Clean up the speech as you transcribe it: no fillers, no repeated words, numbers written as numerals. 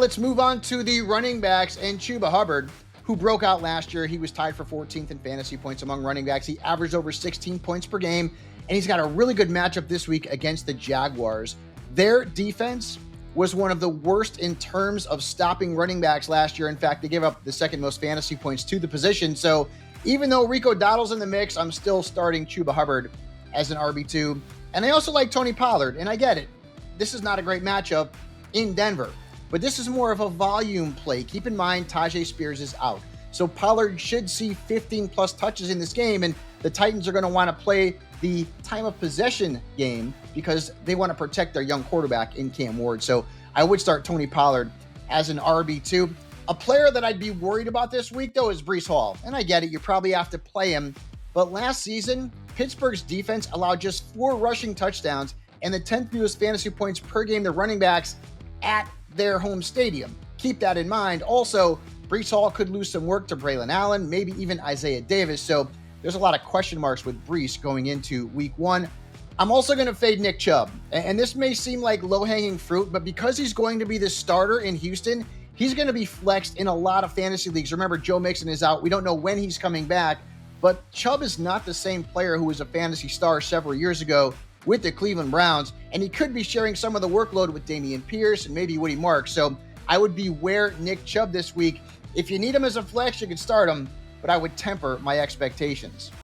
let's move on to the running backs and Chuba Hubbard, who broke out last year. He was tied for 14th in fantasy points among running backs. He averaged over 16 points per game, and he's got a really good matchup this week against the Jaguars. Their defense was one of the worst in terms of stopping running backs last year. In fact, they gave up the second most fantasy points to the position. So even though Rico Dowdle's in the mix, I'm still starting Chuba Hubbard as an RB2. And I also like Tony Pollard, and I get it. This is not a great matchup in Denver, but this is more of a volume play. Keep in mind, Tajay Spears is out. So Pollard should see 15 plus touches in this game, and the Titans are going to want to play the time of possession game because they want to protect their young quarterback in Cam Ward. So I would start Tony Pollard as an RB2. A player that I'd be worried about this week, though, is Breece Hall. And I get it, you probably have to play him. But last season, Pittsburgh's defense allowed just 4 rushing touchdowns and the 10th fewest fantasy points per game to running backs at their home stadium. Keep that in mind. Also, Breece Hall could lose some work to Braylon Allen, maybe even Isaiah Davis. So there's a lot of question marks with Breece going into week 1. I'm also going to fade Nick Chubb. And this may seem like low-hanging fruit, but because he's going to be the starter in Houston, he's going to be flexed in a lot of fantasy leagues. Remember, Joe Mixon is out. We don't know when he's coming back, but Chubb is not the same player who was a fantasy star several years ago with the Cleveland Browns, and he could be sharing some of the workload with Dameon Pierce and maybe Woody Marks. So I would beware Nick Chubb this week. If you need him as a flex, you can start him, but I would temper my expectations.